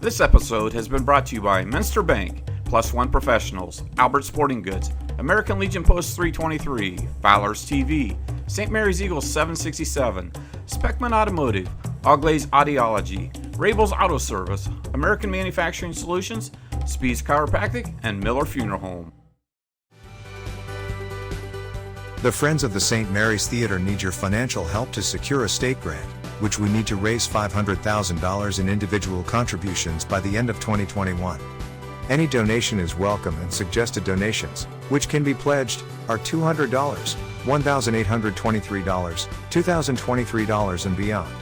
This episode has been brought to you by Minster Bank, Plus One Professionals, Albert Sporting Goods, American Legion Post 323, Fowler's TV, St. Mary's Eagles 767, Speckman Automotive, Auglaze Audiology, Rabel's Auto Service, American Manufacturing Solutions, Spieles Chiropractic, and Miller Funeral Home. The Friends of the St. Mary's Theater need your financial help to secure a state grant, which we need to raise $500,000 in individual contributions by the end of 2021. Any donation is welcome, and suggested donations, which can be pledged, are $200, $1,823, $2,023 and beyond.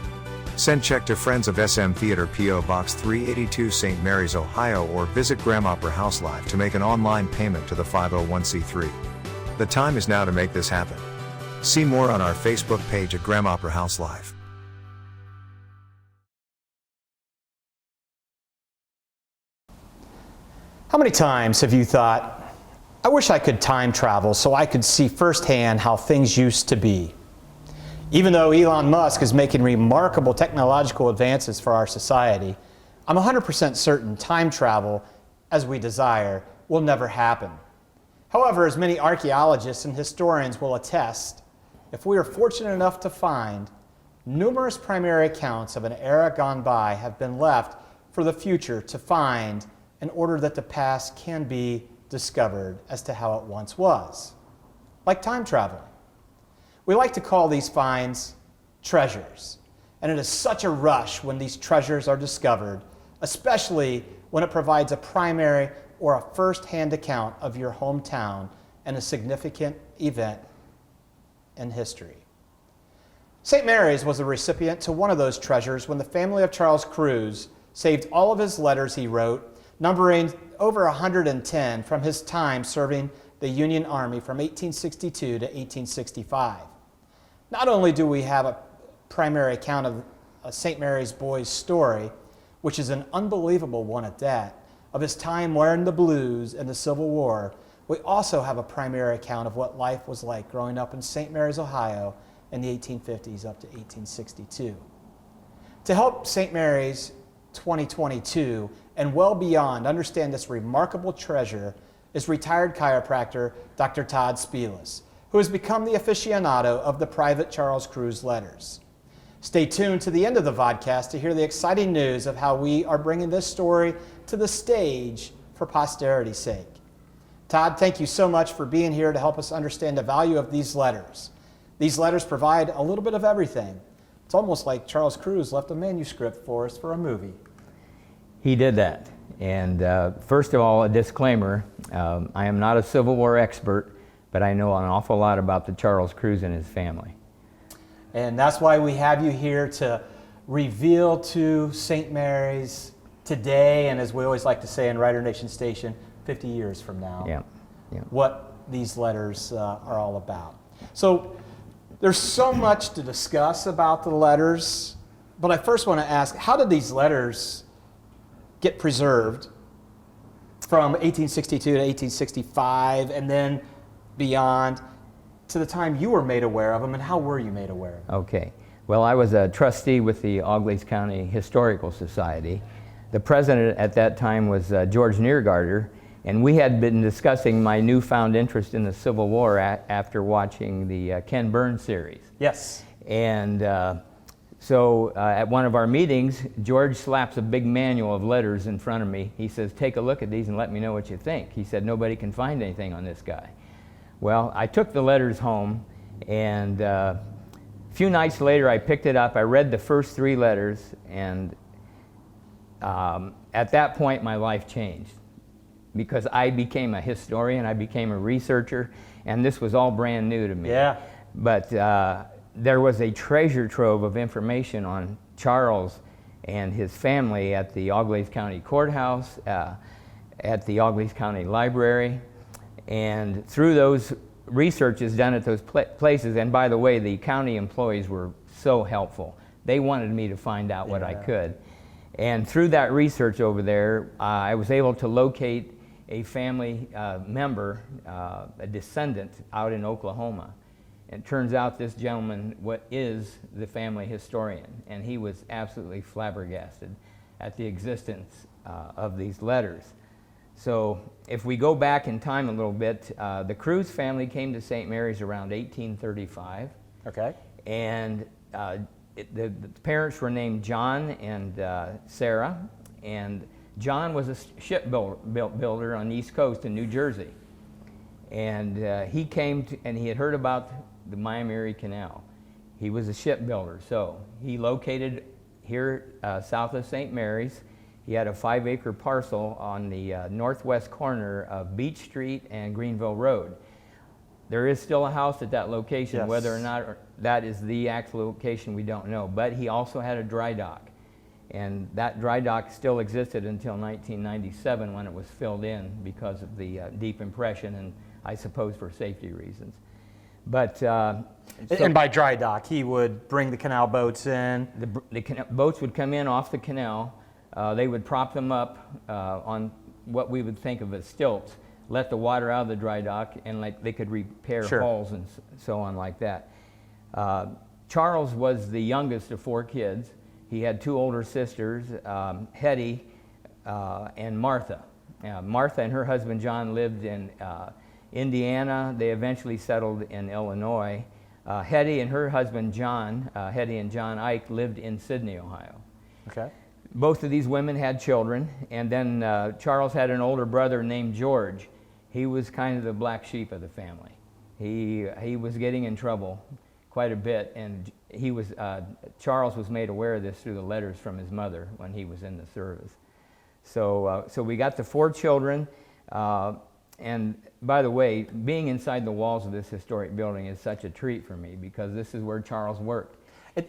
Send check to Friends of SM Theater, P.O. Box 382, St. Mary's, Ohio, or visit Graham Opera House Live to make an online payment to the 501c3. The time is now to make this happen. See more on our Facebook page at Graham Opera House Live. How many times have you thought, I wish I could time travel so I could see firsthand how things used to be? Even though Elon Musk is making remarkable technological advances for our society, I'm 100% certain time travel, as we desire, will never happen. However, as many archaeologists and historians will attest, if we are fortunate enough to find, numerous primary accounts of an era gone by have been left for the future to find in order that the past can be discovered as to how it once was, like time travel. We like to call these finds treasures, and it is such a rush when these treasures are discovered, especially when it provides a primary or a first-hand account of your hometown and a significant event in history. St. Mary's was a recipient to one of those treasures when the family of Charles Cruz saved all of his letters he wrote, numbering over 110 from his time serving the Union Army from 1862 to 1865. Not only do we have a primary account of a St. Mary's boy's story, which is an unbelievable one at that, of his time wearing the blues in the Civil War, we also have a primary account of what life was like growing up in St. Mary's, Ohio in the 1850s up to 1862. To help St. Mary's 2022 and well beyond understand this remarkable treasure is retired chiropractor Dr. Todd Spieles, who has become the aficionado of the Private Charles Kruse letters. Stay tuned to the end of the vodcast to hear the exciting news of how we are bringing this story to the stage for posterity's sake. Todd, thank you so much for being here to help us understand the value of these letters. These letters provide a little bit of everything. It's almost like Charles Cruz left a manuscript for us for a movie. He did that. And first of all, a disclaimer, I am not a Civil War expert, but I know an awful lot about the Charles Cruz and his family. And that's why we have you here to reveal to St. Mary's today, and as we always like to say in Rider Nation Station, 50 years from now, what these letters are all about. So there's so much to discuss about the letters, but I first want to ask, how did these letters get preserved from 1862 to 1865 and then beyond to the time you were made aware of them, and how were you made aware of them? Okay. Well, I was a trustee with the Auglaze County Historical Society. The president at that time was George Neergarter, and we had been discussing my newfound interest in the Civil War after watching the Ken Burns series. Yes. And so at one of our meetings, George slaps a big manual of letters in front of me. He says, take a look at these and let me know what you think. He said, nobody can find anything on this guy. Well, I took the letters home, and a few nights later I picked it up. I read the first 3 letters, and at that point my life changed, because I became a historian, I became a researcher, and this was all brand new to me. Yeah. But there was a treasure trove of information on Charles and his family at the Auglaze County Courthouse, at the Auglaze County Library, and through those researches done at those places, and by the way, the county employees were so helpful. They wanted me to find out what I could. And through that research over there, I was able to locate a family member, a descendant out in Oklahoma. And it turns out this gentleman is the family historian, and he was absolutely flabbergasted at the existence of these letters. So if we go back in time a little bit, the Cruz family came to St. Mary's around 1835. Okay. And the parents were named John and Sarah, and John was a shipbuilder on the East Coast in New Jersey. And he came to, and he had heard about the Miami Canal. He was a shipbuilder, so he located here south of St. Mary's. He had a 5-acre parcel on the northwest corner of Beach Street and Greenville Road. There is still a house at that location. Yes. Whether or not that is the actual location, we don't know. But he also had a dry dock. And that dry dock still existed until 1997 when it was filled in because of the deep impression and I suppose for safety reasons. But And by dry dock, he would bring the canal boats in. the boats would come in off the canal. They would prop them up on what we would think of as stilts, let the water out of the dry dock, and like they could repair Sure. hulls and so on like that. Charles was the youngest of 4 kids. He had 2 older sisters, Hetty and Martha. Martha and her husband John lived in Indiana. They eventually settled in Illinois. Hetty and her husband John, Hetty and John Ike, lived in Sydney, Ohio. Okay. Both of these women had children, and then Charles had an older brother named George. He was kind of the black sheep of the family. He was getting in trouble quite a bit, and Charles was made aware of this through the letters from his mother when he was in the service. So we got the 4 children, and by the way, being inside the walls of this historic building is such a treat for me because this is where Charles worked.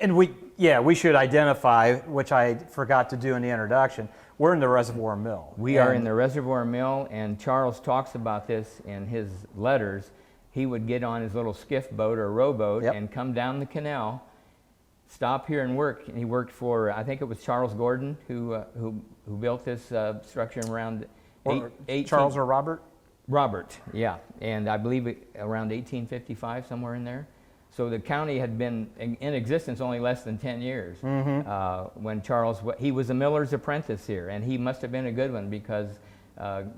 And we should identify, which I forgot to do in the introduction, we're in the Reservoir Mill. We are in the Reservoir Mill, and Charles talks about this in his letters. He would get on his little skiff boat or rowboat Yep. and come down the canal, stop here and work. And he worked for, I think it was Charles Gordon who built this structure around Charles or Robert? Robert, yeah, and I believe around 1855, somewhere in there. So the county had been in existence only less than 10 years when Charles, he was a miller's apprentice here, and he must have been a good one because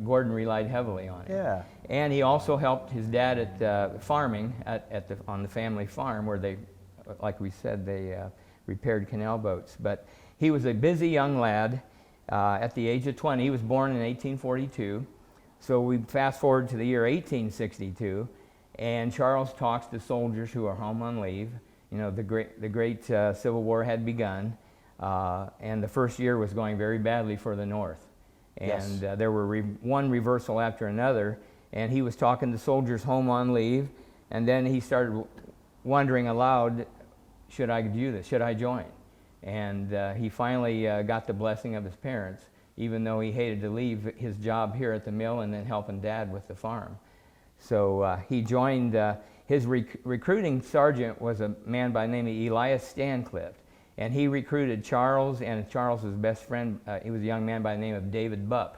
Gordon relied heavily on it. Yeah. And he also helped his dad at farming on the family farm where they, like we said, they repaired canal boats. But he was a busy young lad at the age of 20. He was born in 1842. So we fast forward to the year 1862. And Charles talks to soldiers who are home on leave. You know, the great Civil War had begun, and the first year was going very badly for the North. And Yes. there were one reversal after another, and he was talking to soldiers home on leave, and then he started wondering aloud, should I do this? Should I join? And he finally got the blessing of his parents, even though he hated to leave his job here at the mill and then helping Dad with the farm. So he joined, his recruiting sergeant was a man by the name of Elias Stancliffe, and he recruited Charles and Charles's best friend. He was a young man by the name of David Bupp.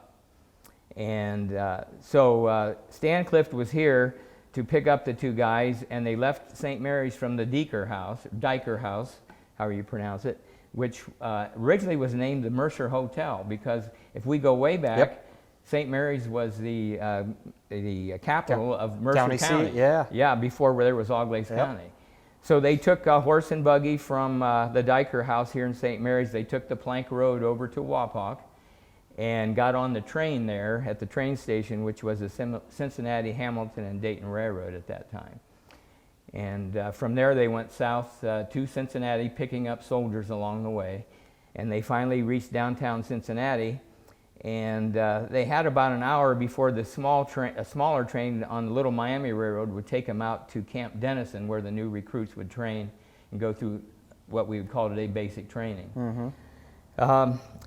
And so Stancliffe was here to pick up the 2 guys, and they left St. Mary's from the Diker House, however you pronounce it, which originally was named the Mercer Hotel, because if we go way back, Yep. St. Mary's was the capital of Mercer County County. seat, yeah. Yeah, before where there was Auglaize Yep. County. So they took a horse and buggy from the Diker House here in St. Mary's. They took the plank road over to Wapak and got on the train there at the train station, which was the Cincinnati, Hamilton, and Dayton Railroad at that time. And from there they went south to Cincinnati, picking up soldiers along the way. And they finally reached downtown Cincinnati. And they had about an hour before a smaller train on the Little Miami Railroad would take them out to Camp Dennison, where the new recruits would train and go through what we would call today basic training.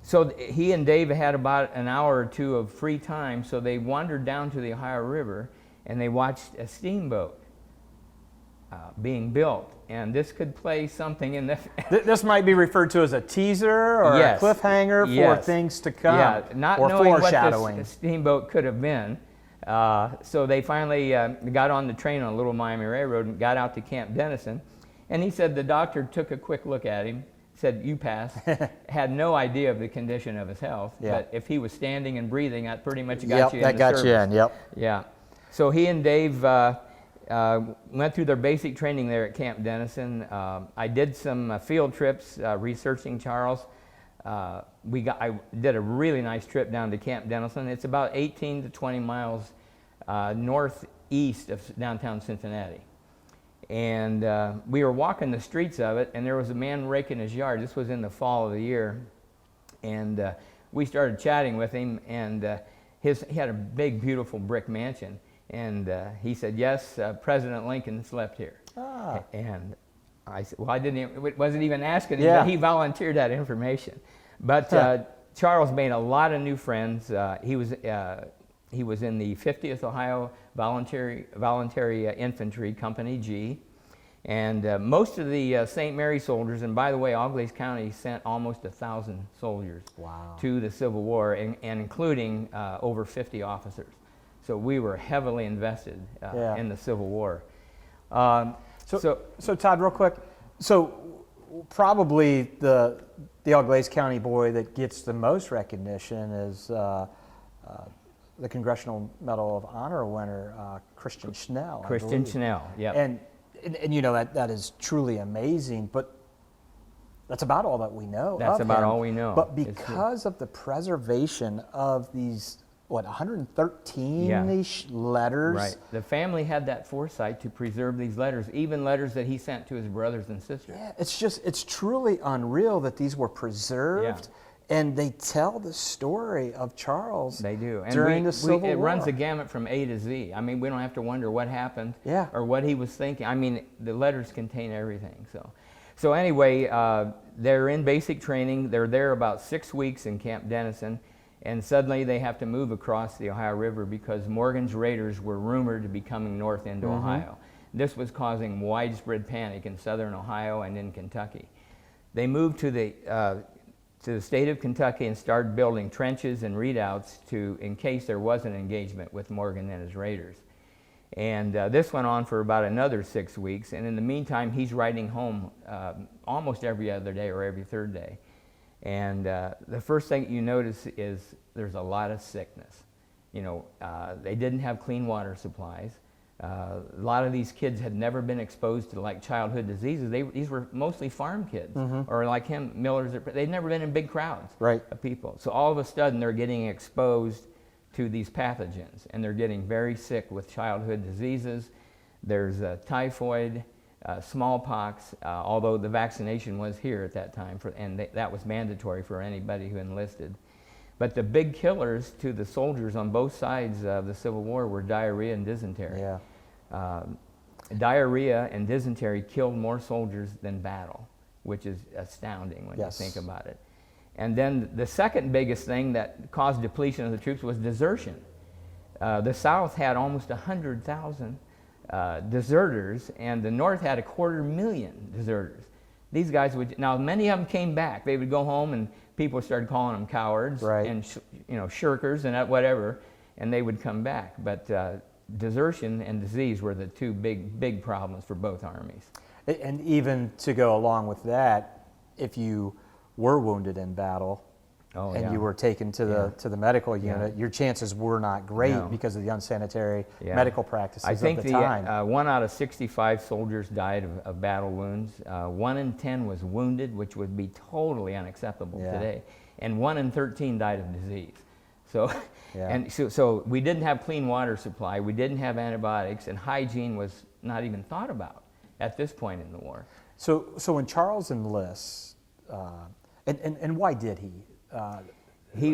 So he and Dave had about an hour or 2 of free time, so they wandered down to the Ohio River and they watched a steamboat being built. And this could play something in the... This might be referred to as a teaser or Yes. a cliffhanger for Yes. things to come, Yeah, not or knowing foreshadowing. what this steamboat could have been. So they finally got on the train on Little Miami Railroad and got out to Camp Dennison. And he said the doctor took a quick look at him, said, "You pass." Had no idea of the condition of his health, Yeah. but if he was standing and breathing, that pretty much got you in that the got service. you in, yep. Yeah. So he and Dave went through their basic training there at Camp Dennison. I did some field trips researching Charles. I did a really nice trip down to Camp Dennison. It's about 18 to 20 miles northeast of downtown Cincinnati. And we were walking the streets of it, and there was a man raking his yard. This was in the fall of the year. And we started chatting with him, and he had a big, beautiful brick mansion. And he said, "Yes, President Lincoln slept here." Ah. And I said, "Well, wasn't even asking him, Yeah. but he volunteered that information." But Charles made a lot of new friends. He was in the 50th Ohio Voluntary Infantry, Company G. And most of the St. Mary soldiers, and by the way, Auglaize County sent almost 1,000 soldiers to the Civil War, and including over 50 officers. So we were heavily invested in the Civil War. So Todd, real quick, so probably the Auglaize County boy that gets the most recognition is the Congressional Medal of Honor winner, Christian Schnell. Christian Schnell, yeah. And you know, that is truly amazing, but that's about all that we know. That's of about him. all we know. But because of the preservation of these, 113-ish letters? Right. The family had that foresight to preserve these letters, even letters that he sent to his brothers and sisters. Yeah, it's truly unreal that these were preserved. Yeah. And they tell the story of Charles. They do. And during the Civil War. It runs the gamut from A to Z. I mean, we don't have to wonder what happened or what he was thinking. I mean, the letters contain everything. So anyway, they're in basic training. They're there about 6 weeks in Camp Dennison, and suddenly they have to move across the Ohio River because Morgan's raiders were rumored to be coming north into Ohio. This was causing widespread panic in southern Ohio and in Kentucky. They moved to the state of Kentucky and started building trenches and redoubts in case there was an engagement with Morgan and his raiders. And this went on for about another 6 weeks, and in the meantime he's riding home almost every other day or every third day. And the first thing you notice is there's a lot of sickness. You know, they didn't have clean water supplies. A lot of these kids had never been exposed to like childhood diseases. These were mostly farm kids, or like him, millers. They'd never been in big crowds of people. So all of a sudden they're getting exposed to these pathogens, and they're getting very sick with childhood diseases. There's typhoid, smallpox, although the vaccination was here at that time, and that was mandatory for anybody who enlisted. But the big killers to the soldiers on both sides of the Civil War were diarrhea and dysentery. Diarrhea and dysentery killed more soldiers than battle, which is astounding when you think about it. And then the second biggest thing that caused depletion of the troops was desertion. The South had almost 100,000 deserters, and the North had 250,000 deserters. These guys would, now many of them came back. They would go home and people started calling them cowards and shirkers and whatever, and they would come back. But desertion and disease were the two big problems for both armies. And even to go along with that, if you were wounded in battle and you were taken to the medical unit, your chances were not great because of the unsanitary medical practices of the time. I think 1 out of 65 soldiers died of battle wounds. 1 in 10 was wounded, which would be totally unacceptable today. And 1 in 13 died of disease. So, so we didn't have clean water supply, we didn't have antibiotics, and hygiene was not even thought about at this point in the war. So when Charles enlists, and why did he?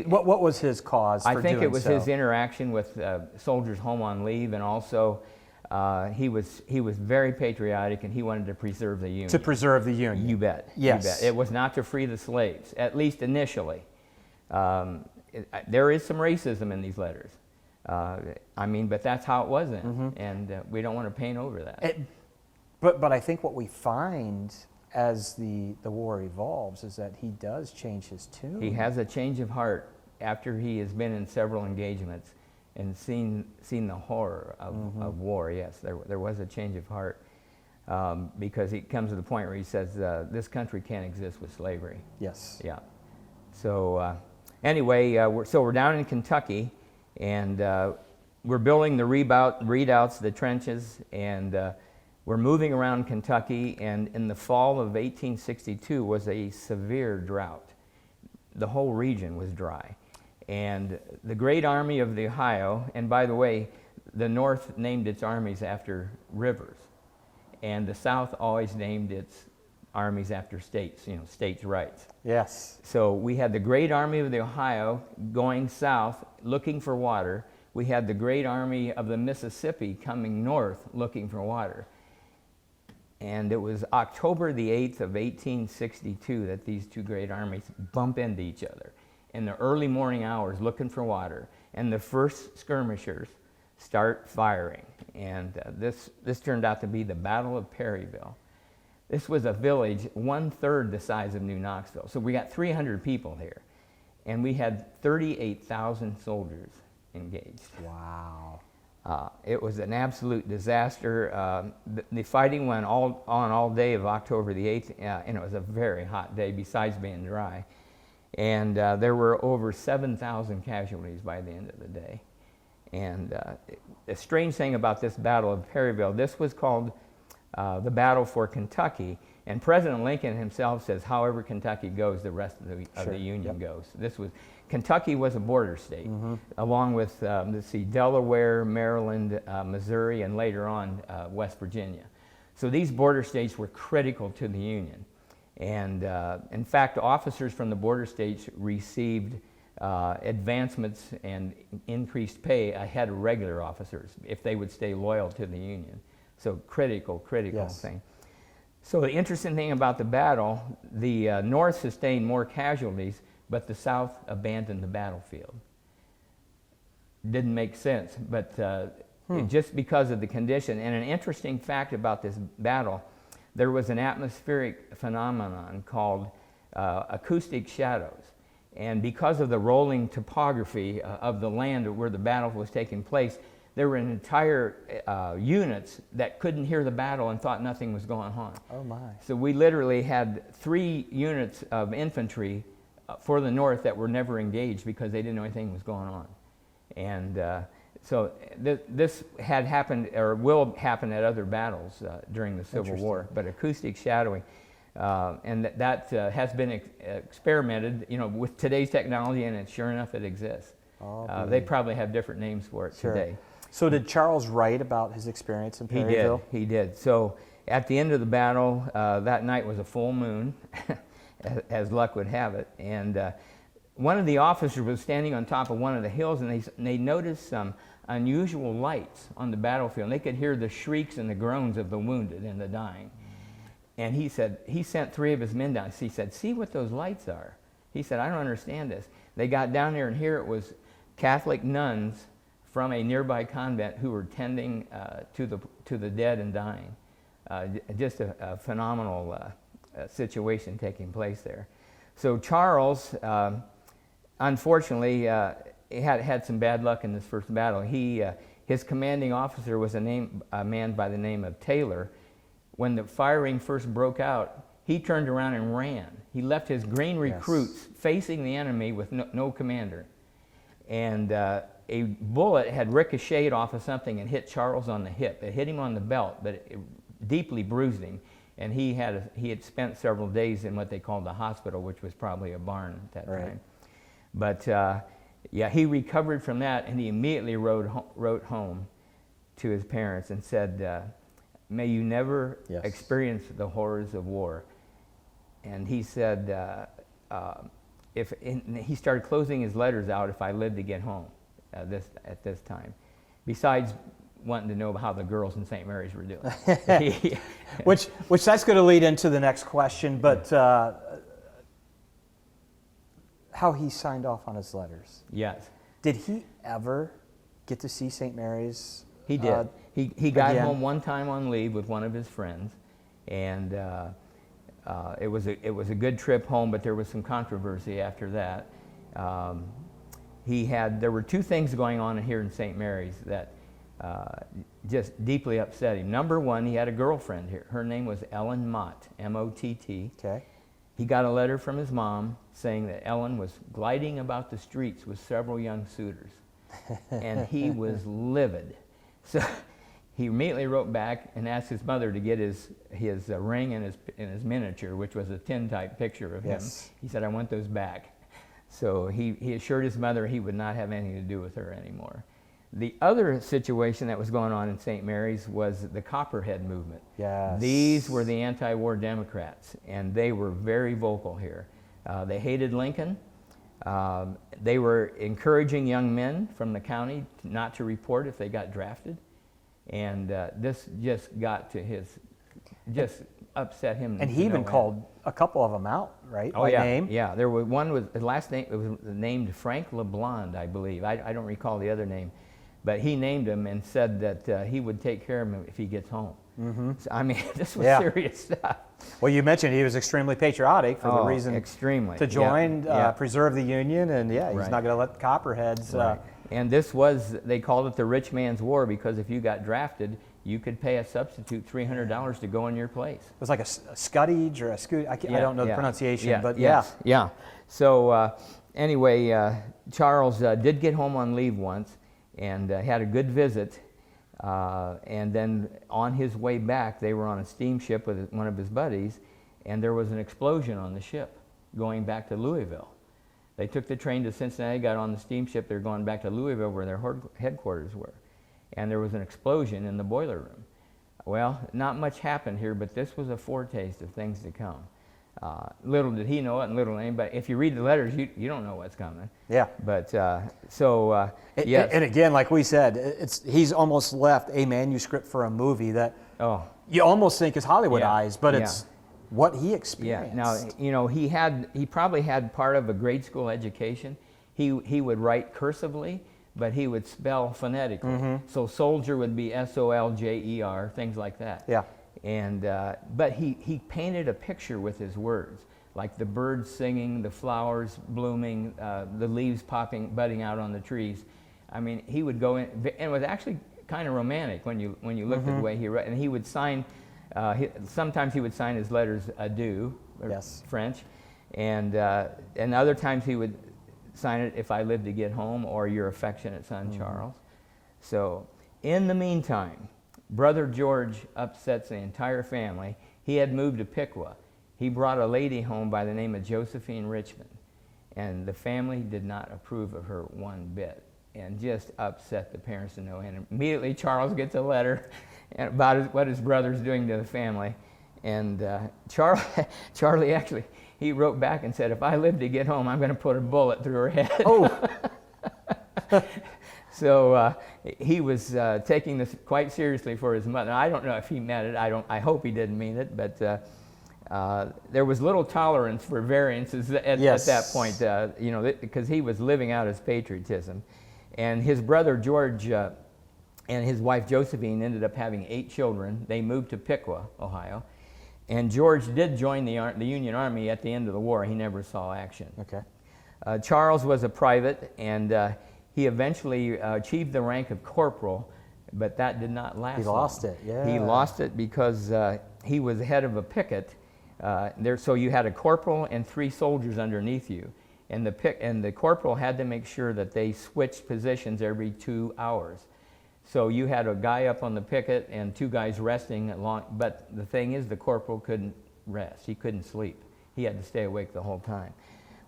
What was his cause for doing so? I think it was his interaction with soldiers home on leave, and also he was very patriotic, and he wanted to preserve the Union. To preserve the Union. You bet. Yes. You bet. It was not to free the slaves, at least initially. There is some racism in these letters. I mean, but that's how it was then, and we don't want to paint over that. But I think what we find as the war evolves is that he does change his tune. He has a change of heart after he has been in several engagements and seen the horror of war. Yes, there was a change of heart. because he comes to the point where he says, this country can't exist with slavery. Yes. Yeah. So anyway, we're down in Kentucky, and we're building the redoubts, the trenches, and we're moving around Kentucky, and in the fall of 1862 was a severe drought. The whole region was dry. And the Great Army of the Ohio, and by the way, the North named its armies after rivers, and the South always named its armies after states, states' rights. Yes. So we had the Great Army of the Ohio going south looking for water. We had the Great Army of the Mississippi coming north looking for water. And it was October the 8th of 1862 that these two great armies bump into each other in the early morning hours looking for water. And the first skirmishers start firing. And this turned out to be the Battle of Perryville. This was a village 1/3 the size of New Knoxville. So we got 300 people here. And we had 38,000 soldiers engaged. Wow. It was an absolute disaster. The fighting went on all day of October the 8th, and it was a very hot day besides being dry. And there were over 7,000 casualties by the end of the day. And the strange thing about this Battle of Perryville, this was called the Battle for Kentucky. And President Lincoln himself says, however Kentucky goes, the rest of the Union goes. Kentucky was a border state, along with, Delaware, Maryland, Missouri, and later on, West Virginia. So these border states were critical to the Union. And in fact, officers from the border states received advancements and increased pay ahead of regular officers if they would stay loyal to the Union. So critical Yes. thing. So the interesting thing about the battle, the North sustained more casualties, but the South abandoned the battlefield. Didn't make sense, but just because of the condition. And an interesting fact about this battle, there was an atmospheric phenomenon called acoustic shadows. And because of the rolling topography of the land where the battle was taking place, there were entire units that couldn't hear the battle and thought nothing was going on. Oh my. So we literally had 3 units of infantry for the North that were never engaged because they didn't know anything was going on. And so this had happened, or will happen at other battles during the Civil War, but acoustic shadowing. And that has been experimented, with today's technology, and sure enough, it exists. They probably have different names for it today. So did Charles write about his experience in Perryville? He did. So at the end of the battle, that night was a full moon, as luck would have it. And one of the officers was standing on top of one of the hills, and they noticed some unusual lights on the battlefield. And they could hear the shrieks and the groans of the wounded and the dying. And he said, he sent 3 of his men down. He said, see what those lights are. He said, I don't understand this. They got down there, and here it was Catholic nuns from a nearby convent who were tending to the dead and dying. Just a phenomenal situation taking place there. So Charles, unfortunately, had some bad luck in this first battle. His commanding officer was a man by the name of Taylor. When the firing first broke out, he turned around and ran. He left his green recruits facing the enemy with no commander. And a bullet had ricocheted off of something and hit Charles on the hip. It hit him on the belt, but it deeply bruised him. And he had spent several days in what they called the hospital, which was probably a barn at that time. But he recovered from that, and he immediately wrote home to his parents and said, may you never experience the horrors of war. And he said, he started closing his letters out, if I lived to get home at this time, besides wanting to know how the girls in St. Mary's were doing. which that's going to lead into the next question, but how he signed off on his letters. Yes. Did he ever get to see St. Mary's? He did. He got home one time on leave with one of his friends, and it was a good trip home, but there was some controversy after that. There were 2 things going on here in St. Mary's that just deeply upset him. Number one, he had a girlfriend here. Her name was Ellen Mott, M-O-T-T. Okay. He got a letter from his mom saying that Ellen was gliding about the streets with several young suitors. And he was livid. So he immediately wrote back and asked his mother to get his ring and his miniature, which was a tin-type picture of him. He said, I want those back. So he assured his mother he would not have anything to do with her anymore. The other situation that was going on in St. Mary's was the Copperhead movement. Yes. These were the anti-war Democrats, and they were very vocal here. They hated Lincoln. They were encouraging young men from the county not to report if they got drafted. And this just got to just upset him. And he even called a couple of them out, right? Oh, by yeah. name? Yeah, there was one with his last name, it was named Frank LeBlond, I believe. I don't recall the other name. But he named him and said that he would take care of him if he gets home. Mm-hmm. So, I mean, this was serious stuff. Well, you mentioned he was extremely patriotic for the reason to join, preserve the Union, and he's not going to let the Copperheads. And this was, they called it the rich man's war because if you got drafted, you could pay a substitute $300 to go in your place. It was like a scutage or a scoot. I don't know the pronunciation, but yeah. So anyway, Charles did get home on leave once and had a good visit. And then on his way back, they were on a steamship with one of his buddies, and there was an explosion on the ship going back to Louisville. They took the train to Cincinnati, got on the steamship. They're going back to Louisville where their headquarters were. And there was an explosion in the boiler room. Well, not much happened here, but this was a foretaste of things to come. Little did he know it, and little did anybody. If you read the letters, you don't know what's coming. Yeah. But yes. And again, like we said, he's almost left a manuscript for a movie that you almost think is Hollywoodized, but it's what he experienced. Yeah. Now, he probably had part of a grade school education. He would write cursively, but he would spell phonetically. Mm-hmm. So soldier would be S-O-L-J-E-R, things like that. Yeah. And but he painted a picture with his words, like the birds singing, the flowers blooming, the leaves budding out on the trees. I mean, he would go in, and it was actually kind of romantic when you looked at the way he wrote. And he would sign. Sometimes he would sign his letters adieu, French, and other times he would sign it, if I live to get home, or your affectionate son, Charles. So in the meantime, Brother George upsets the entire family. He had moved to Piqua. He brought a lady home by the name of Josephine Richmond, and the family did not approve of her one bit, and just upset the parents to no end. Immediately, Charles gets a letter about what his brother's doing to the family, and Charlie actually, he wrote back and said, if I live to get home, I'm going to put a bullet through her head. Oh. So he was taking this quite seriously for his mother. I don't know if he meant it. I hope he didn't mean it, but there was little tolerance for variances at that point, because he was living out his patriotism. And his brother George and his wife Josephine ended up having 8 children. They moved to Piqua, Ohio. And George did join the Union Army at the end of the war. He never saw action. Okay. Charles was a private, and he eventually achieved the rank of corporal, but that did not last long. He lost it, yeah. He lost it because he was head of a picket. So you had a corporal and 3 soldiers underneath you. And the corporal had to make sure that they switched positions every 2 hours. So you had a guy up on the picket and 2 guys resting along, but the thing is the corporal couldn't rest. He couldn't sleep. He had to stay awake the whole time.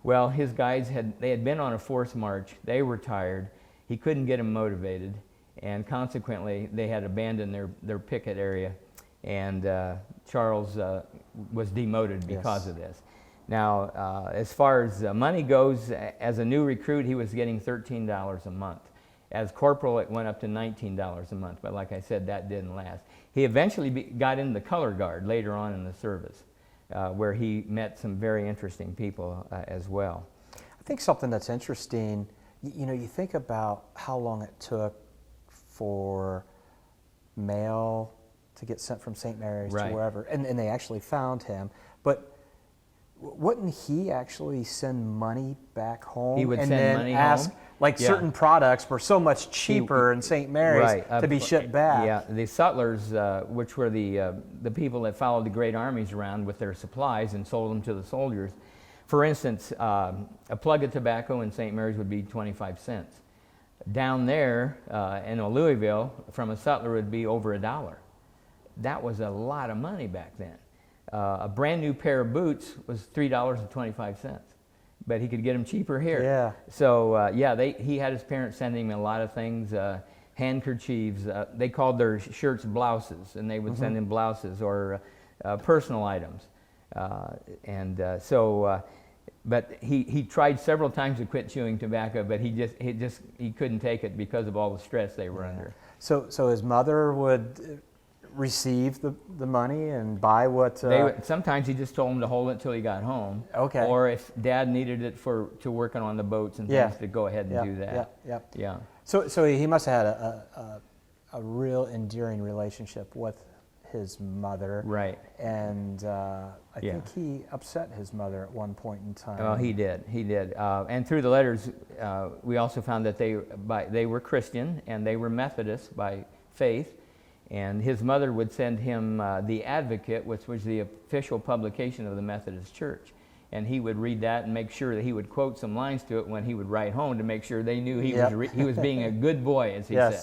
Well, his guys had been on a forced march. They were tired. He couldn't get them motivated, and consequently they had abandoned their picket area, and Charles was demoted because of this. Now, as far as money goes, as a new recruit, he was getting $13 a month. As corporal, it went up to $19 a month, but like I said, that didn't last. He eventually got in the color guard later on in the service, where he met some very interesting people as well. I think something that's interesting, you think about how long it took for mail to get sent from St. Mary's to wherever, and they actually found him, but wouldn't he actually send money back home? He would send money home? like certain products were so much cheaper in St. Mary's to be shipped back. Yeah, the sutlers, which were the people that followed the great armies around with their supplies and sold them to the soldiers. For instance, a plug of tobacco in St. Mary's would be 25 cents. Down there in Louisville, from a sutler would be over $1. That was a lot of money back then. A brand new pair of boots was $3.25. But he could get them cheaper here. Yeah. So he had his parents sending him a lot of things, handkerchiefs. They called their shirts blouses, and they would send him blouses or personal items. But he tried several times to quit chewing tobacco, but he couldn't take it because of all the stress they were under. So his mother would receive the money and buy what sometimes he just told him to hold it till he got home. Okay. Or if Dad needed it to working on the boats and things, to go ahead and do that. Yeah. So he must have had a real endearing relationship with his mother. Right. And I think he upset his mother at one point in time. Well, he did. And through the letters, we also found that they were Christian and they were Methodist by faith. And his mother would send him The Advocate, which was the official publication of the Methodist Church. And he would read that and make sure that he would quote some lines to it when he would write home to make sure they knew he was being a good boy, as he said.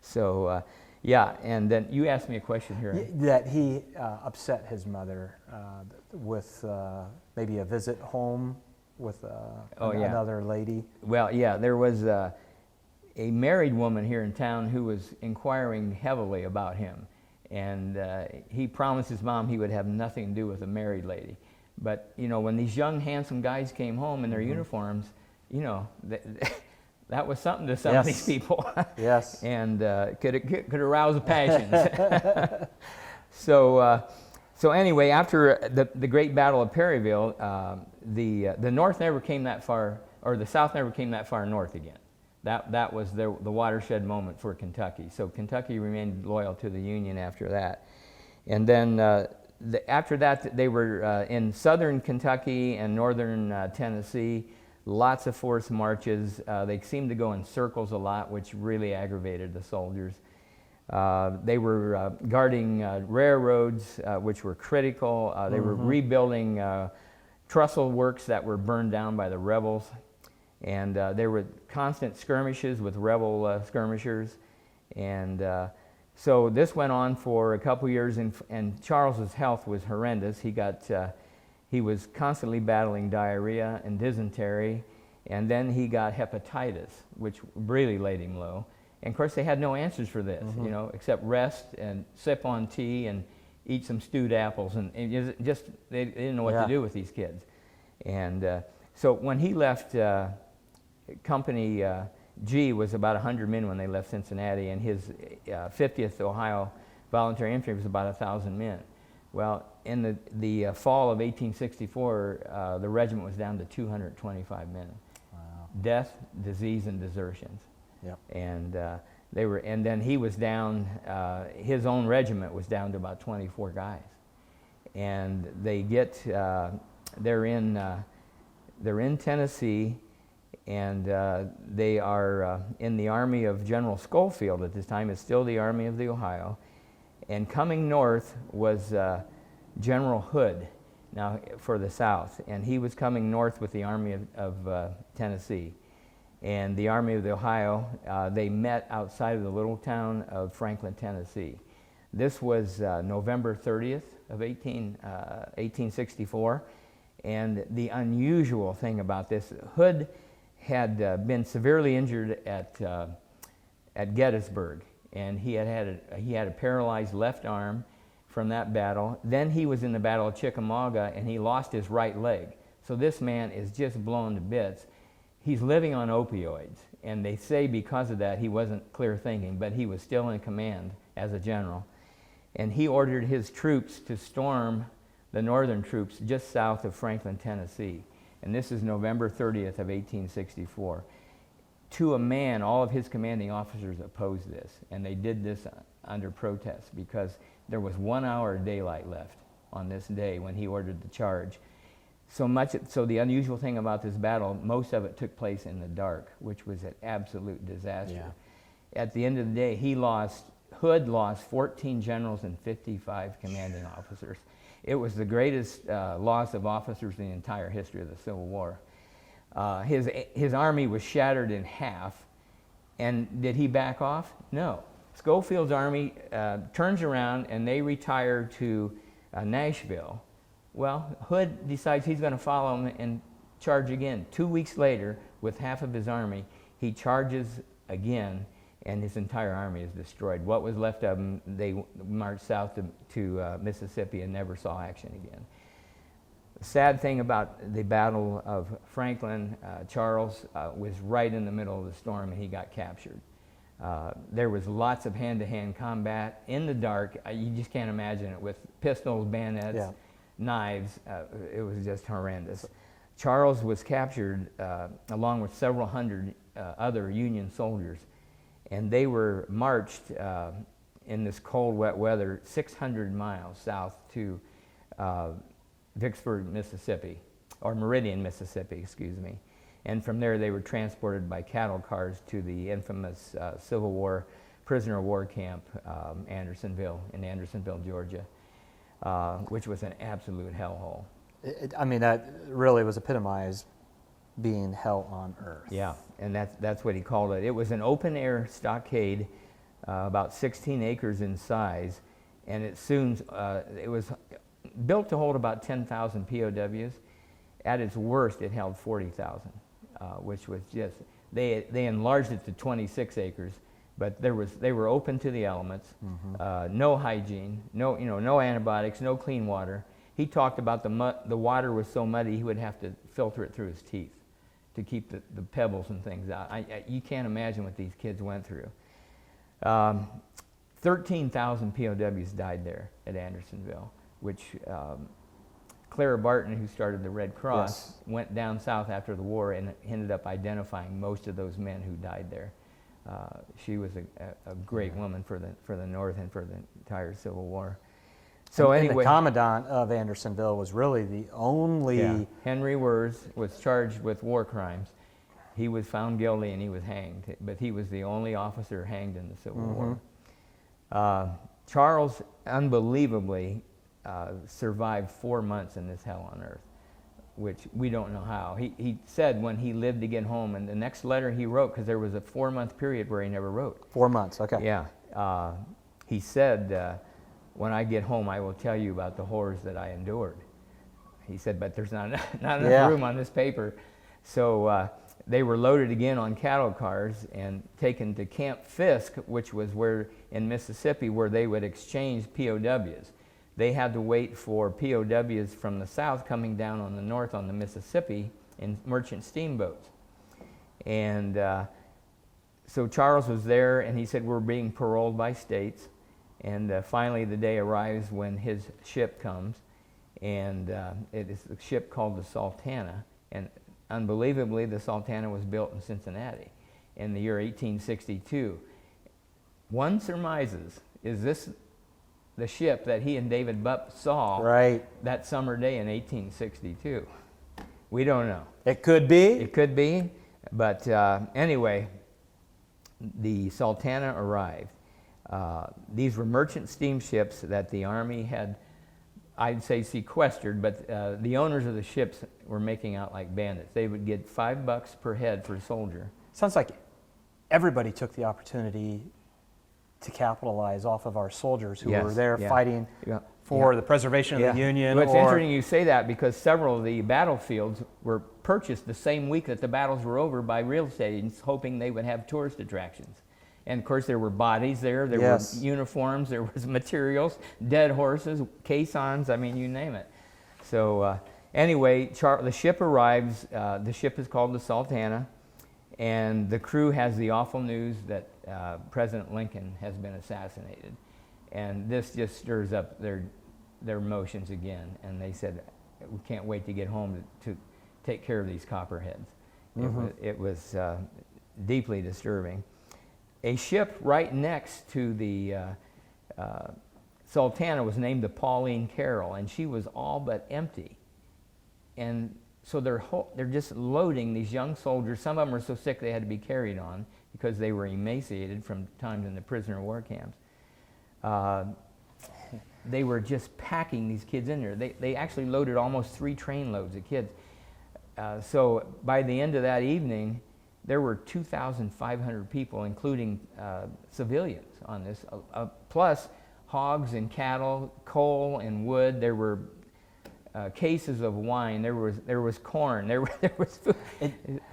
So, and then you asked me a question here. That he upset his mother with maybe a visit home with another lady. Well, there was a married woman here in town who was inquiring heavily about him, and he promised his mom he would have nothing to do with a married lady. But when these young handsome guys came home in their uniforms, that was something to some of these people. Yes. And could arouse the passions. So anyway, after the Great Battle of Perryville, the North never came that far, or the South never came that far north again. That was the watershed moment for Kentucky. So Kentucky remained loyal to the Union after that. And then after that, they were in southern Kentucky and northern Tennessee, lots of forced marches. They seemed to go in circles a lot, which really aggravated the soldiers. They were guarding railroads, which were critical. They were rebuilding trestle works that were burned down by the rebels. And there were constant skirmishes with rebel skirmishers. And so this went on for a couple years, and Charles's health was horrendous. He was constantly battling diarrhea and dysentery, and then he got hepatitis, which really laid him low. And of course, they had no answers for this, except rest and sip on tea and eat some stewed apples, and just they didn't know what to do with these kids. And so when he left, Company G was about 100 men when they left Cincinnati, and his 50th Ohio Voluntary Infantry was about 1,000 men. Well, in the fall of 1864, the regiment was down to 225 men. Wow. Death, disease, and desertions. Yep. And and then he was down. His own regiment was down to about 24 guys, and they're in Tennessee. And they are in the army of General Schofield at this time. It's still the Army of the Ohio. And coming north was General Hood, now for the South. And he was coming north with the Army of Tennessee. And the Army of the Ohio, they met outside of the little town of Franklin, Tennessee. This was November 30th of 1864. And the unusual thing about this, Hood had been severely injured at Gettysburg, and he had a paralyzed left arm from that battle. Then he was in the Battle of Chickamauga, and he lost his right leg. So this man is just blown to bits. He's living on opioids, and they say because of that he wasn't clear thinking, but he was still in command as a general. And he ordered his troops to storm the northern troops just south of Franklin, Tennessee. And this is November 30th of 1864. To a man, all of his commanding officers opposed this, and they did this under protest because there was 1 hour of daylight left on this day when he ordered the charge. So the unusual thing about this battle, most of it took place in the dark, which was an absolute disaster. Yeah. At the end of the day, Hood lost 14 generals and 55 commanding officers. It was the greatest loss of officers in the entire history of the Civil War. His army was shattered in half, and did he back off? No. Schofield's army turns around and they retire to Nashville. Well, Hood decides he's going to follow him and charge again. 2 weeks later, with half of his army, he charges again, and his entire army is destroyed. What was left of them, they marched south to Mississippi and never saw action again. The sad thing about the Battle of Franklin, Charles was right in the middle of the storm, and he got captured. There was lots of hand-to-hand combat in the dark. You just can't imagine it, with pistols, bayonets, knives. It was just horrendous. Charles was captured along with several hundred other Union soldiers, and they were marched in this cold, wet weather 600 miles south to Vicksburg, Mississippi, or Meridian, Mississippi, excuse me. And from there they were transported by cattle cars to the infamous Civil War prisoner of war camp, Andersonville, in Andersonville, Georgia, which was an absolute hellhole. I mean, that really was epitomized being hell on earth. Yeah, and that's what he called it. It was an open-air stockade, about 16 acres in size, and it was built to hold about 10,000 POWs. At its worst, it held 40,000, which was just, they enlarged it to 26 acres, but they were open to the elements, no hygiene, no antibiotics, no clean water. He talked about the water was so muddy he would have to filter it through his teeth to keep the pebbles and things out. You can't imagine what these kids went through. 13,000 POWs died there at Andersonville, which Clara Barton, who started the Red Cross, went down south after the war and ended up identifying most of those men who died there. She was a great woman for the North and for the entire Civil War. So and anyway, the commandant of Andersonville was really the only... Yeah. Henry Wirz was charged with war crimes. He was found guilty and he was hanged, but he was the only officer hanged in the Civil War. Charles, unbelievably, survived 4 months in this hell on earth, which we don't know how. He said when he lived to get home, and the next letter he wrote, because there was a 4-month period where he never wrote. 4 months, okay. Yeah. He said, when I get home, I will tell you about the horrors that I endured. He said, but there's not enough room on this paper. So they were loaded again on cattle cars and taken to Camp Fisk, which was where in Mississippi where they would exchange POWs. They had to wait for POWs from the south coming down on the north on the Mississippi in merchant steamboats. And so Charles was there, and he said, we're being paroled by states. And finally the day arrives when his ship comes, and it is a ship called the Sultana. And unbelievably, the Sultana was built in Cincinnati in the year 1862. One surmises, is this the ship that he and David Bupp saw that summer day in 1862? We don't know. It could be. It could be. But anyway, the Sultana arrived. These were merchant steamships that the Army had, I'd say, sequestered, but the owners of the ships were making out like bandits. They would get $5 per head for a soldier. Sounds like everybody took the opportunity to capitalize off of our soldiers who were there fighting for the preservation of the Union. Well, it's interesting you say that, because several of the battlefields were purchased the same week that the battles were over by real estate agents, hoping they would have tourist attractions. And of course there were bodies there were uniforms, there was materials, dead horses, caissons, I mean, you name it. So anyway, the ship arrives, the ship is called the Sultana, and the crew has the awful news that President Lincoln has been assassinated. And this just stirs up their emotions again, and they said, we can't wait to get home to take care of these copperheads. It was deeply disturbing. A ship right next to the Sultana was named the Pauline Carroll, and she was all but empty. and so they're just loading these young soldiers. Some of them are so sick they had to be carried on because they were emaciated from times in the prisoner of war camps. They were just packing these kids in there. They actually loaded almost 3 train loads of kids. So by the end of that evening, there were 2,500 people, including civilians on this, plus hogs and cattle, coal and wood. There were cases of wine. There was corn. There was food.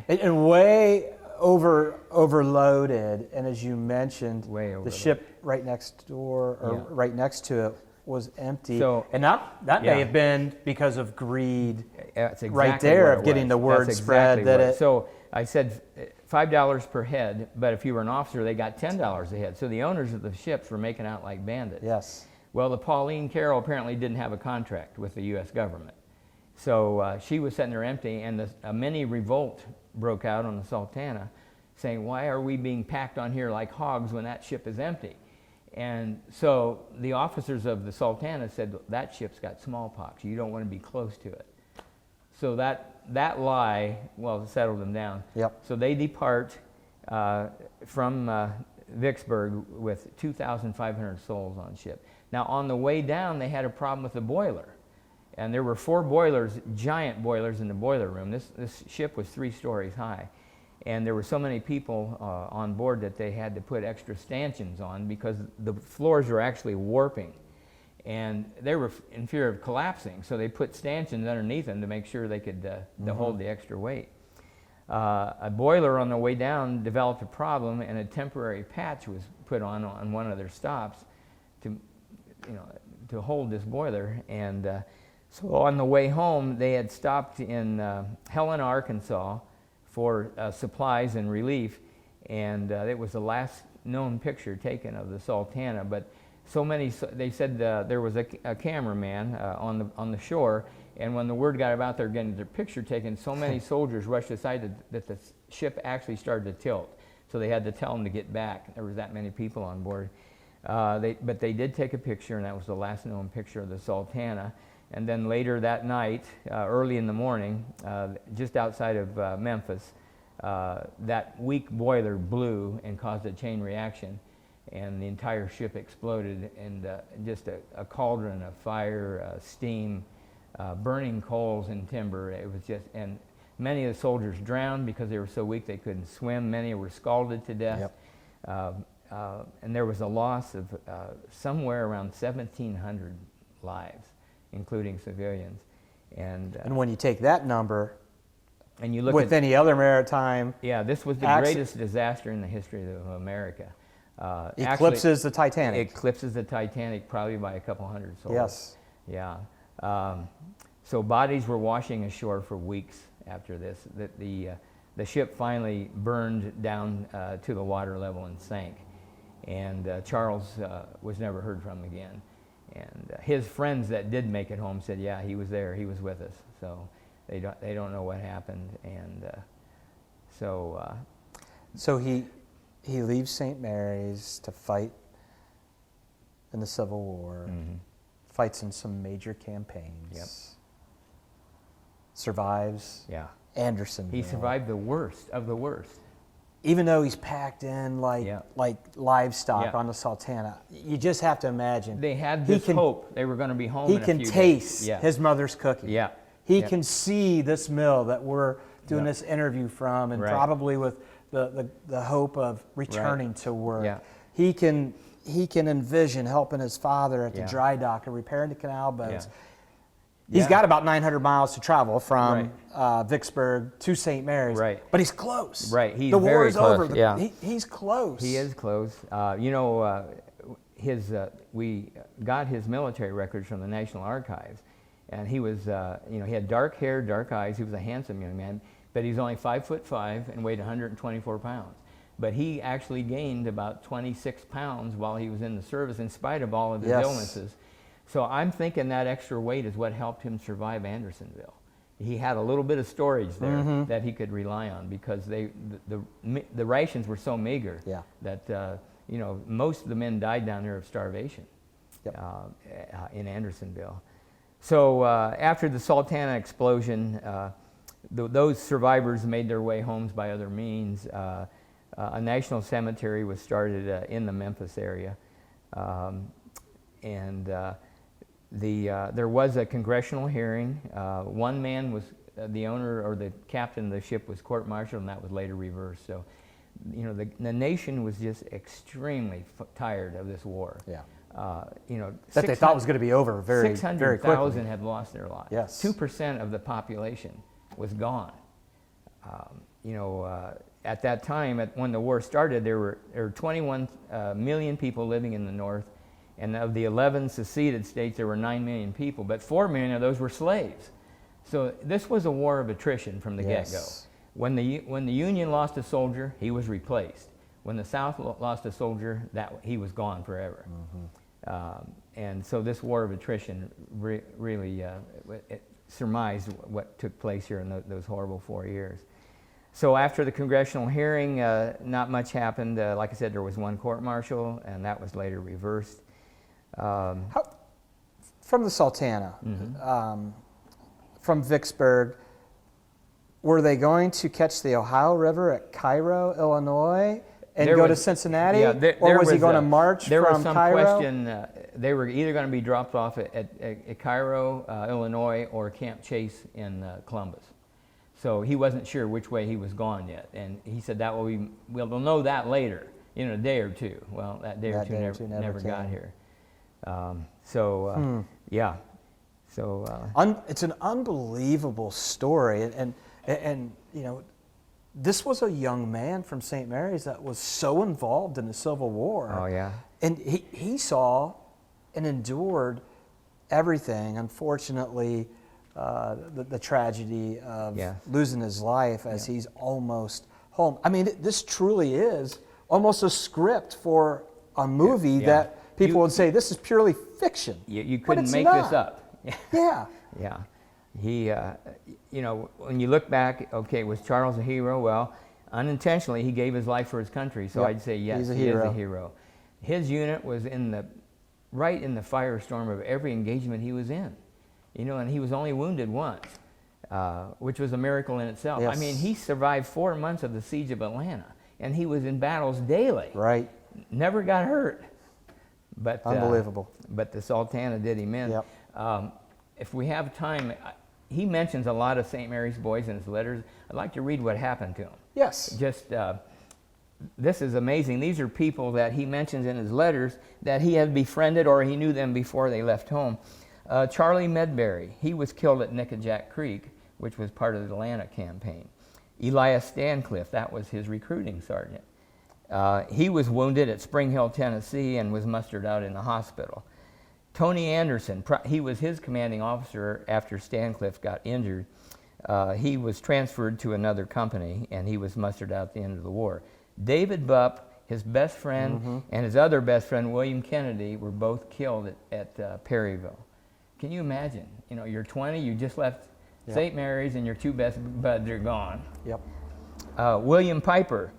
And way overloaded. And as you mentioned, the ship right next door or right next to it was empty. So, and that may have been because of greed. That's exactly right there what of it getting was. the word That's spread exactly that it. So I said $5 per head, but if you were an officer, they got $10 a head. So the owners of the ships were making out like bandits. Yes. Well, the Pauline Carroll apparently didn't have a contract with the U.S. government. So she was sitting there empty, and a mini revolt broke out on the Sultana, saying, why are we being packed on here like hogs when that ship is empty? And so the officers of the Sultana said, that ship's got smallpox. You don't want to be close to it. So that lie, well, settled them down. Yep. So they depart from Vicksburg with 2,500 souls on ship. Now, on the way down, they had a problem with the boiler. And there were 4 boilers, giant boilers in the boiler room. This ship was 3 stories high. And there were so many people on board that they had to put extra stanchions on because the floors were actually warping. And they were in fear of collapsing, so they put stanchions underneath them to make sure they could to hold the extra weight. A boiler on the way down developed a problem, and a temporary patch was put on one of their stops to hold this boiler. And so on the way home, they had stopped in Helena, Arkansas, for supplies and relief, and it was the last known picture taken of the Sultana. But they said there was a cameraman on the shore, and when the word got about they're getting their picture taken, so many soldiers rushed aside that the ship actually started to tilt. So they had to tell them to get back. There was that many people on board. But they did take a picture, and that was the last known picture of the Sultana. And then later that night, early in the morning, just outside of Memphis, that weak boiler blew and caused a chain reaction, and the entire ship exploded, and just a cauldron of fire, steam, burning coals and timber. It was just, and many of the soldiers drowned because they were so weak they couldn't swim. Many were scalded to death. Yep. And there was a loss of somewhere around 1,700 lives, including civilians. And when you take that number, and you look with any other maritime, this was the greatest disaster in the history of America. Eclipses the Titanic. Eclipses the Titanic probably by a couple hundred souls. Yes. Yeah. So bodies were washing ashore for weeks after this. The ship finally burned down to the water level and sank. And Charles was never heard from again. And his friends that did make it home said, yeah, he was there, he was with us. So they don't know what happened. And so he leaves St. Mary's to fight in the Civil War, fights in some major campaigns, survives Andersonville. He survived the worst of the worst. Even though he's packed in like livestock on the Sultana, you just have to imagine. They had this hope they were going to be home in a few days. He can taste his mother's cooking. Yeah. He can see this mill that we're doing this interview from, and probably with the hope of returning to work. Yeah. He can envision helping his father at the dry dock and repairing the canal boats. Yeah. He's got about 900 miles to travel from Vicksburg to St. Mary's, but he's close. Right, he's the very war is close. over. He's close. He is close. We got his military records from the National Archives, and he was, he had dark hair, dark eyes. He was a handsome young man, but he's only 5'5" and weighed 124 pounds. But he actually gained about 26 pounds while he was in the service, in spite of all of his illnesses. So I'm thinking that extra weight is what helped him survive Andersonville. He had a little bit of storage there that he could rely on, because the rations were so meager that most of the men died down there of starvation in Andersonville. So after the Sultana explosion, those survivors made their way homes by other means. A national cemetery was started in the Memphis area. There was a congressional hearing. One man was the owner or the captain of the ship was court-martialed, and that was later reversed. So, you know, the nation was just extremely tired of this war. Yeah. You know, that they thought was going to be over very quickly. 600,000 had lost their lives. Yes. 2% of the population was gone. You know, at that time, when the war started, there were 21 million people living in the North, and of the 11 seceded states, there were 9 million people, but 4 million of those were slaves. So this was a war of attrition from the get-go. When the Union lost a soldier, he was replaced. When the South lost a soldier, he was gone forever. And so this war of attrition really it surmised what took place here in those horrible 4 years. So after the congressional hearing, not much happened. Like I said, there was one court-martial, and that was later reversed. From the Sultana, from Vicksburg, were they going to catch the Ohio River at Cairo, Illinois, and go to Cincinnati? Yeah, or was he going to march from Cairo? There was some question. They were either going to be dropped off at Cairo, Illinois, or Camp Chase in Columbus. So he wasn't sure which way he was going yet. And he said that we'll know that later, in a day or two. Well, that day or two never got here. Yeah. So it's an unbelievable story, and you know, this was a young man from St. Mary's that was so involved in the Civil War. Oh yeah. And he saw and endured everything. Unfortunately, the tragedy of losing his life as he's almost home. I mean, this truly is almost a script for a movie that people would say this is purely fiction. You couldn't make this up. Yeah. Yeah. He, you know, when you look back, okay, was Charles a hero? Well, unintentionally, he gave his life for his country, so I'd say yes, he is a hero. His unit was right in the firestorm of every engagement he was in, you know, and he was only wounded once, which was a miracle in itself. Yes. I mean, he survived 4 months of the siege of Atlanta, and he was in battles daily. Right. Never got hurt. But unbelievable. But the Sultana did him in. Yep. If we have time, he mentions a lot of St. Mary's boys in his letters. I'd like to read what happened to him. Yes. Just, this is amazing. These are people that he mentions in his letters that he had befriended or he knew them before they left home. Charlie Medbury, he was killed at Nickajack Creek, which was part of the Atlanta campaign. Elias Stancliffe, that was his recruiting sergeant. He was wounded at Spring Hill, Tennessee, and was mustered out in the hospital. Tony Anderson, he was his commanding officer after Stancliffe got injured. He was transferred to another company, and he was mustered out at the end of the war. David Bupp, his best friend, and his other best friend, William Kennedy, were both killed at Perryville. Can you imagine? You know, you're 20, you just left St. Mary's, and your two best buds are gone. Yep. William Piper,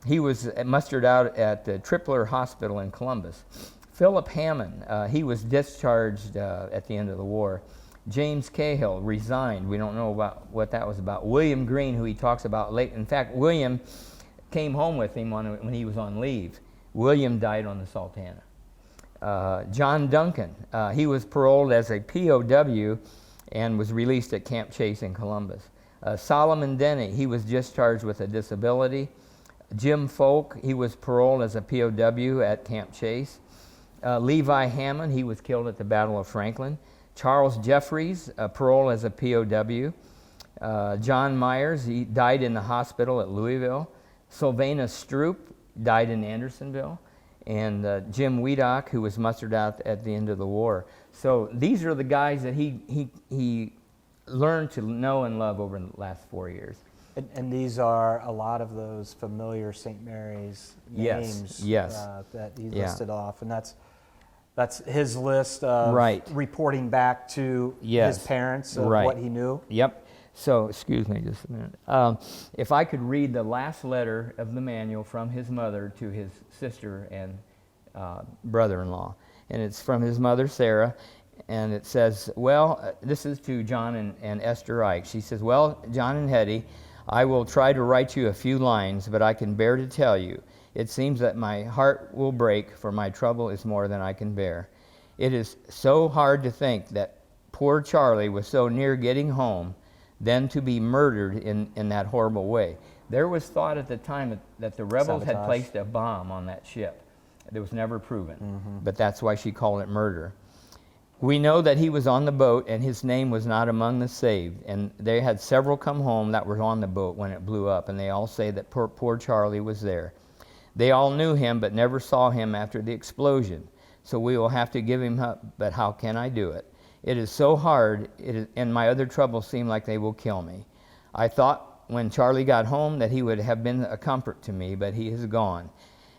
he was mustered out at the Tripler Hospital in Columbus. Philip Hammond, he was discharged at the end of the war. James Cahill resigned. We don't know about what that was about. William Green, who he talks about late. In fact, William came home with him when he was on leave. William died on the Sultana. John Duncan, he was paroled as a POW and was released at Camp Chase in Columbus. Solomon Denny, he was discharged with a disability. Jim Folk, he was paroled as a POW at Camp Chase. Levi Hammond, he was killed at the Battle of Franklin. Charles Jeffries, paroled as a POW. John Myers, he died in the hospital at Louisville. Sylvanus Stroop died in Andersonville. And Jim Weedock, who was mustered out at the end of the war. So these are the guys that he learned to know and love over the last 4 years. And these are a lot of those familiar St. Mary's names that he listed off, and that's his list of reporting back to his parents of what he knew. Yep. So, excuse me just a minute. If I could read the last letter of the manual from his mother to his sister and brother-in-law, and it's from his mother, Sarah, and it says, well, this is to John and Esther Ike. She says, well, John and Hetty, I will try to write you a few lines, but I can bear to tell you. It seems that my heart will break, for my trouble is more than I can bear. It is so hard to think that poor Charlie was so near getting home, then to be murdered in that horrible way. There was thought at the time that the rebels had placed a bomb on that ship. It was never proven, but that's why she called it murder. We know that he was on the boat and his name was not among the saved, and they had several come home that were on the boat when it blew up, and they all say that poor Charlie was there. They all knew him but never saw him after the explosion, so we will have to give him up, but how can I do it? It is so hard, and my other troubles seem like they will kill me. I thought when Charlie got home that he would have been a comfort to me, but he is gone.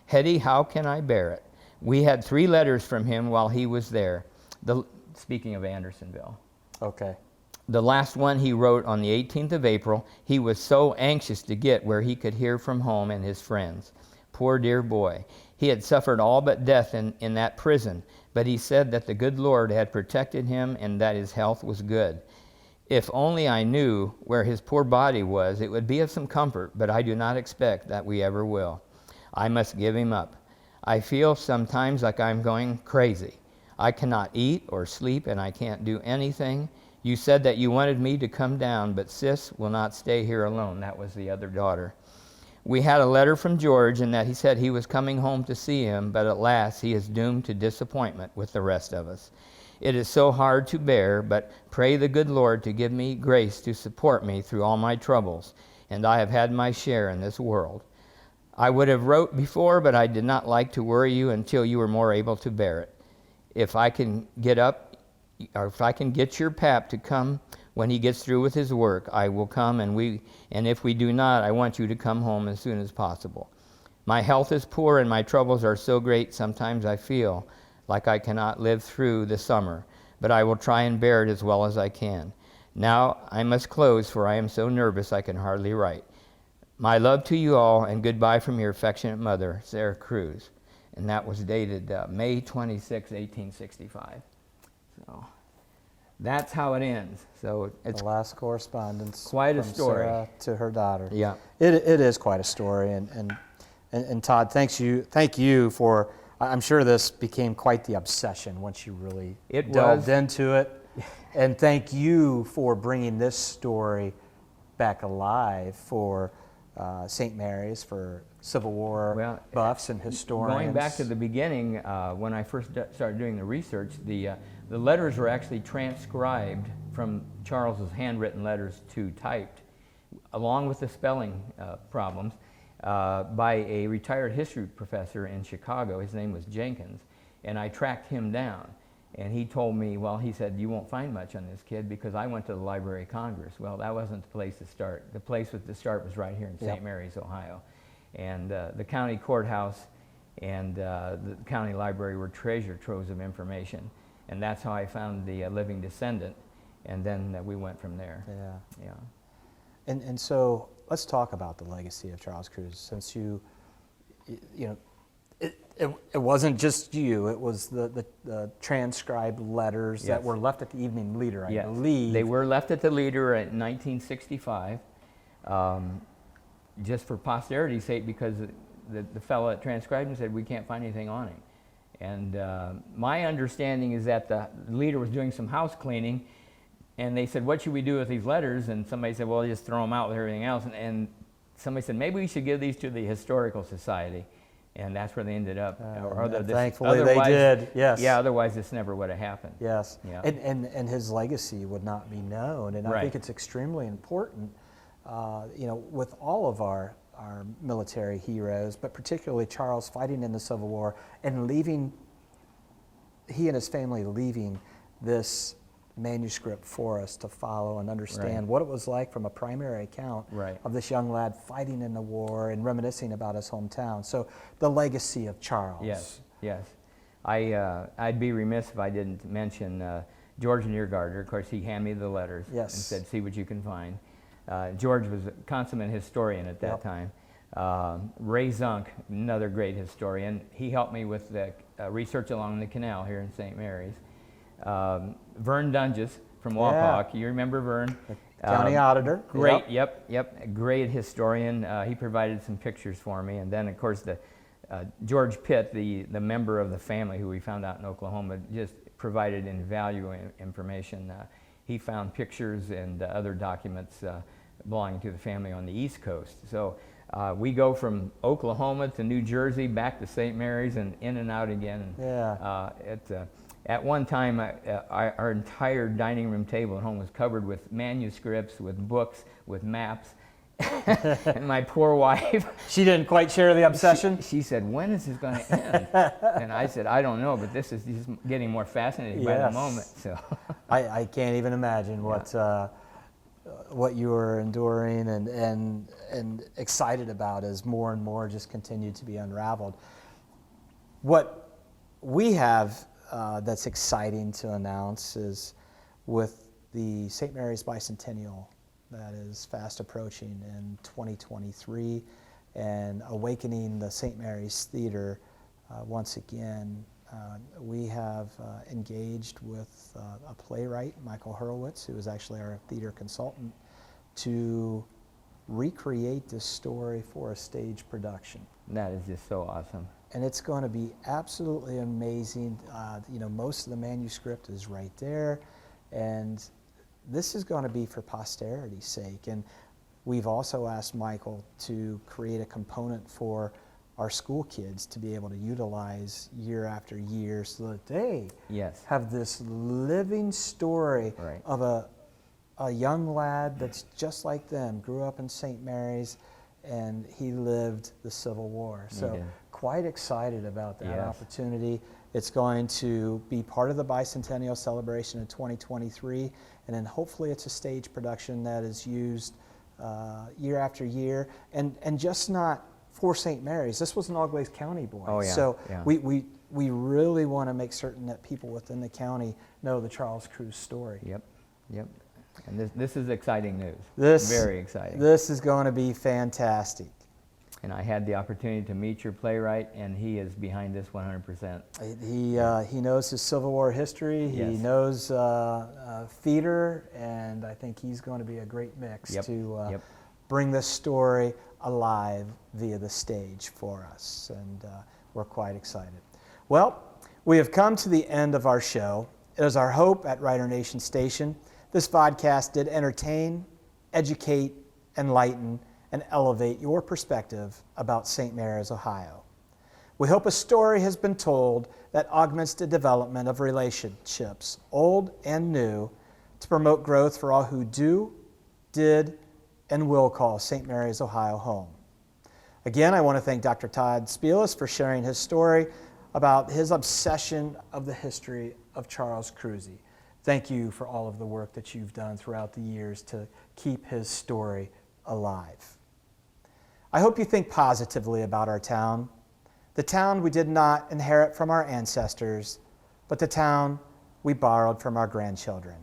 Hetty, how can I bear it? We had 3 letters from him while he was there. Speaking of Andersonville. Okay. The last one he wrote on the 18th of April. He was so anxious to get where he could hear from home and his friends. Poor dear boy. He had suffered all but death in that prison, but he said that the good Lord had protected him and that his health was good. If only I knew where his poor body was, it would be of some comfort, but I do not expect that we ever will. I must give him up. I feel sometimes like I'm going crazy. I cannot eat or sleep, and I can't do anything. You said that you wanted me to come down, but Sis will not stay here alone. That was the other daughter. We had a letter from George in that he said he was coming home to see him, but at last he is doomed to disappointment with the rest of us. It is so hard to bear, but pray the good Lord to give me grace to support me through all my troubles, and I have had my share in this world. I would have wrote before, but I did not like to worry you until you were more able to bear it. If I can get up, or if I can get your pap to come when he gets through with his work, I will come, and if we do not, I want you to come home as soon as possible. My health is poor and my troubles are so great sometimes I feel like I cannot live through the summer, but I will try and bear it as well as I can. Now I must close, for I am so nervous I can hardly write. My love to you all, and goodbye from your affectionate mother, Sarah Cruz. And that was dated May 26, 1865. So that's how it ends. So it's the last correspondence. Quite a from story. Sarah to her daughter. Yeah. It is quite a story, and Todd, thank you for. I'm sure this became quite the obsession once you really delved into it, and thank you for bringing this story back alive for St. Mary's, for Civil War buffs and historians. Going back to the beginning, when I first started doing the research, the letters were actually transcribed from Charles's handwritten letters to typed, along with the spelling problems, by a retired history professor in Chicago. His name was Jenkins, and I tracked him down. And he told me, well, he said, you won't find much on this kid because I went to the Library of Congress. Well, that wasn't the place to start. The place to start was right here in St. Mary's, Ohio. And the county courthouse and the county library were treasure troves of information. And that's how I found the living descendant. And then we went from there. Yeah. And so let's talk about the legacy of Charles Cruz. Since you know, it wasn't just you, it was the transcribed letters that were left at the Evening Leader, I believe. They were left at the Leader in 1965, just for posterity's sake, because the fellow that transcribed them said, we can't find anything on him. And my understanding is that the Leader was doing some house cleaning, and they said, what should we do with these letters? And somebody said, well, just throw them out with everything else. And somebody said, maybe we should give these to the Historical Society. And that's where they ended up. Thankfully they did, yes. Yeah, otherwise this never would have happened. Yes, yeah. And his legacy would not be known. And I think it's extremely important, you know, with all of our military heroes, but particularly Charles fighting in the Civil War and leaving, he and his family leaving this manuscript for us to follow and understand what it was like from a primary account of this young lad fighting in the war and reminiscing about his hometown. So the legacy of Charles. Yes. I'd be remiss if I didn't mention George Neergarter. Of course, he handed me the letters and said, see what you can find. George was a consummate historian at that time. Ray Zunk, another great historian, he helped me with the research along the canal here in St. Mary's. Vern Dunges from Wapak. You remember Vern? County auditor. Great, yep, a great historian. He provided some pictures for me. And then, of course, George Pitt, the member of the family who we found out in Oklahoma, just provided invaluable information. He found pictures and other documents belonging to the family on the East Coast. So we go from Oklahoma to New Jersey, back to St. Mary's, and in and out again. Yeah. At one time, our entire dining room table at home was covered with manuscripts, with books, with maps. And my poor wife, she didn't quite share the obsession. She said, "When is this going to end?" And I said, "I don't know, but this is just getting more fascinating by the moment." So I can't even imagine what you were enduring and excited about as more and more just continued to be unraveled. What we have that's exciting to announce is with the St. Mary's Bicentennial that is fast approaching in 2023 and awakening the St. Mary's Theater once again. We have engaged with a playwright, Michael Hurwitz, who is actually our theater consultant, to recreate this story for a stage production. That is just so awesome. And it's going to be absolutely amazing. Most of the manuscript is right there, and this is going to be for posterity's sake. And we've also asked Michael to create a component for our school kids to be able to utilize year after year so that they have this living story of a young lad that's just like them, grew up in St. Mary's, and he lived the Civil War. So quite excited about that opportunity. It's going to be part of the bicentennial celebration in 2023, and then hopefully it's a stage production that is used year after year, and just not for St. Mary's. This was an All Glades County boy. So we really want to make certain that people within the county know the Charles Cruz story. Yep. And this is exciting news. Very exciting. This is going to be fantastic. And I had the opportunity to meet your playwright, and he is behind this 100%. He knows his Civil War history. He knows theater, and I think he's going to be a great mix to bring this story alive via the stage for us, and we're quite excited. Well, we have come to the end of our show. It is our hope at Writer Nation Station this podcast did entertain, educate, enlighten, and elevate your perspective about St. Mary's, Ohio. We hope a story has been told that augments the development of relationships, old and new, to promote growth for all who do, did, and will call St. Mary's, Ohio home. Again, I want to thank Dr. Todd Spieles for sharing his story about his obsession of the history of Charles Cruz. Thank you for all of the work that you've done throughout the years to keep his story alive. I hope you think positively about our town, the town we did not inherit from our ancestors, but the town we borrowed from our grandchildren.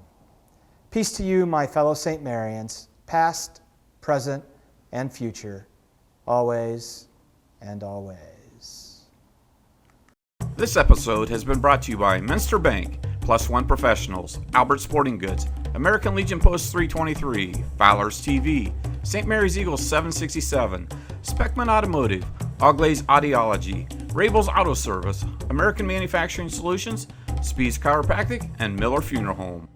Peace to you, my fellow St. Marians, past, present, and future, always and always. This episode has been brought to you by Minster Bank, Plus One Professionals, Albert Sporting Goods, American Legion Post 323, Fowler's TV, St. Mary's Eagles 767, Speckman Automotive, Auglaize Audiology, Rabel's Auto Service, American Manufacturing Solutions, Speed's Chiropractic, and Miller Funeral Home.